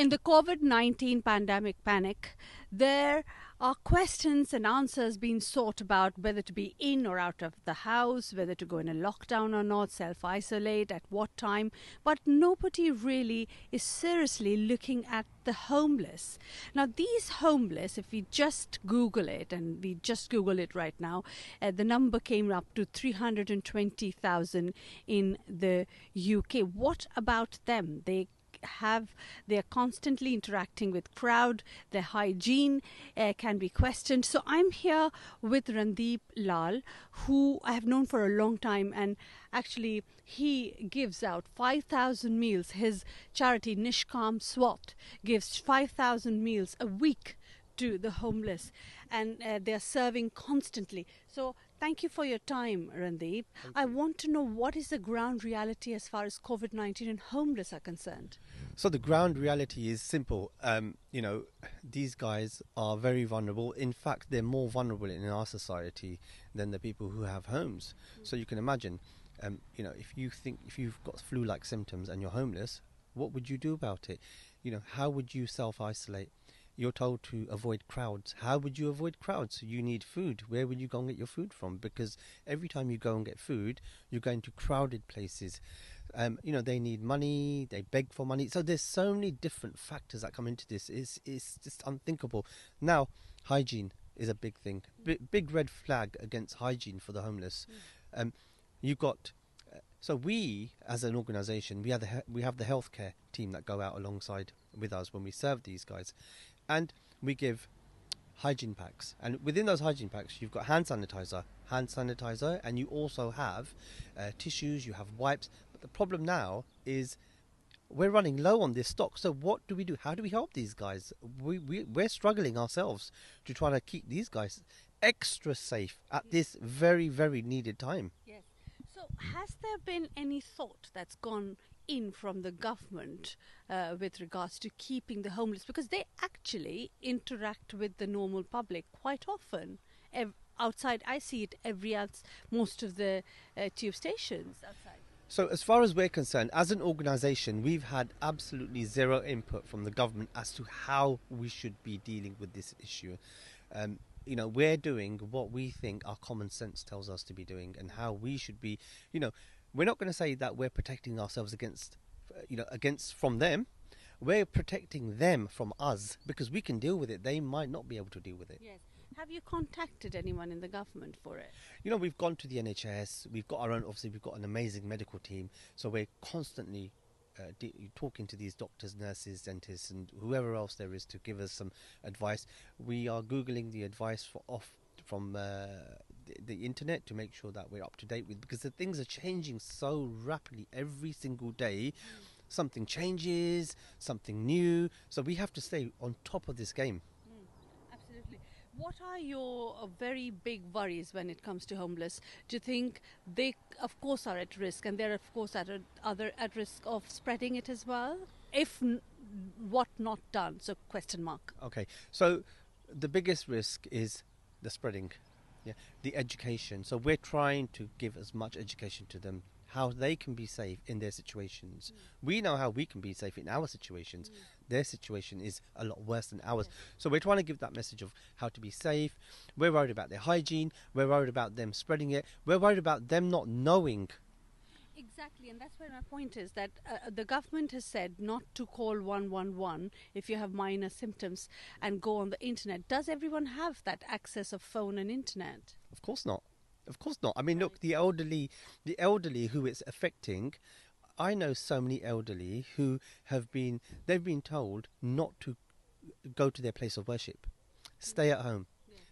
In the COVID-19 pandemic panic, there are questions and answers being sought about whether to be in or out of the house, whether to go in a lockdown or not, self-isolate, at what time. But nobody really is seriously looking at the homeless. Now, these homeless, if we just Google it, and we just Google it right now, the number came up to 320,000 in the UK. What about them? They're constantly interacting with crowd. Their hygiene can be questioned. So I'm here with Randeep Lal, who I have known for a long time, and actually he gives out 5,000 meals. His charity Nishkam Swat gives 5,000 meals a week to the homeless, and they're serving constantly. So thank you for your time, Randeep. I want to know, what is the ground reality as far as COVID-19 and homeless are concerned? So the ground reality is simple. These guys are very vulnerable. In fact, they're more vulnerable in our society than the people who have homes. So you can imagine, if you've got flu-like symptoms and you're homeless, what would you do about it? How would you self-isolate? You're told to avoid crowds. How would you avoid crowds? You need food. Where would you go and get your food from? Because every time you go and get food, you're going to crowded places. They need money, they beg for money. So there's so many different factors that come into this. It's just unthinkable. Now, hygiene is a big thing. Big red flag against hygiene for the homeless. You've got... So we, as an organisation, we have the healthcare team that go out alongside with us when we serve these guys. And we give hygiene packs. And within those hygiene packs, you've got hand sanitizer, and you also have tissues, you have wipes. But the problem now is we're running low on this stock. So what do we do? How do we help these guys? We're struggling ourselves to try to keep these guys extra safe at this very, very needed time. Yes. So has there been any thought that's gone in from the government with regards to keeping the homeless, because they actually interact with the normal public quite often outside? I see it most of the tube stations outside. So as far as we're concerned, as an organisation, we've had absolutely zero input from the government as to how we should be dealing with this issue. We're doing what we think our common sense tells us to be doing, and how we should be. We're not going to say that we're protecting ourselves against from them. We're protecting them from us, because we can deal with it. They might not be able to deal with it. Yes. Have you contacted anyone in the government for it? We've gone to the NHS. We've got our own. Obviously, we've got an amazing medical team. So we're constantly talking to these doctors, nurses, dentists, and whoever else there is to give us some advice. We are Googling the advice from the internet to make sure that we're up to date with, because the things are changing so rapidly every single day. Something changes, something new. So we have to stay on top of this game. Absolutely. What are your very big worries when it comes to homeless? Do you think they, of course, are at risk, and they're, of course, at risk of spreading it as well? If what not done? So question mark. Okay. So the biggest risk is the spreading, the education. So we're trying to give as much education to them, how they can be safe in their situations. We know how we can be safe in our situations. Their situation is a lot worse than ours. So we're trying to give that message of how to be safe. We're worried about their hygiene. We're worried about them spreading it. We're worried about them not knowing. Exactly, and that's where my point is, that the government has said not to call 111 if you have minor symptoms and go on the internet. Does everyone have that access of phone and internet? Of course not. Of course not. I mean, look, the elderly who it's affecting, I know so many elderly who they've been told not to go to their place of worship, stay at home,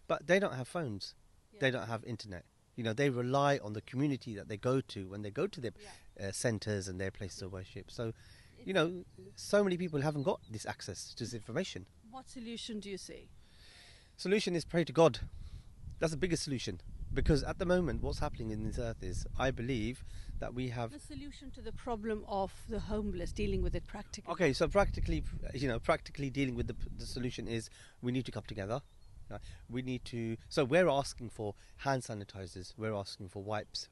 but they don't have phones, they don't have internet. They rely on the community that they go to when they go to their centres and their places of worship. So, so many people haven't got this access to this information. What solution do you see? Solution is pray to God. That's the biggest solution. Because at the moment, what's happening in this earth is, I believe that we have... The solution to the problem of the homeless, dealing with it practically. Okay, so practically dealing with the solution is, we need to come together. We need to... So we're asking for hand sanitizers, we're asking for wipes,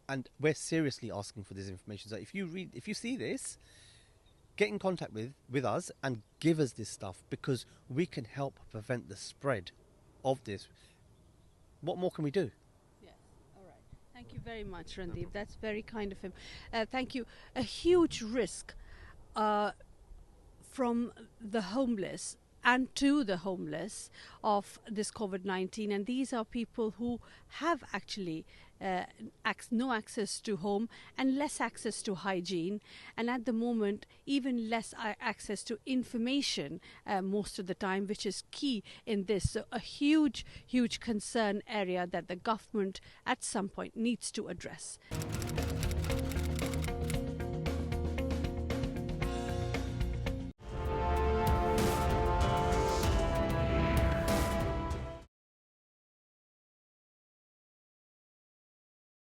and we're seriously asking for this information. So if you see this, get in contact with us and give us this stuff, because we can help prevent the spread of this. What more can we do? Yes. All right. Thank you very much, Randeep. That's very kind of him. Thank you. A huge risk from the homeless and to the homeless of this COVID-19, and these are people who have actually no access to home and less access to hygiene, and at the moment even less access to information most of the time, which is key in this. So a huge concern area that the government at some point needs to address.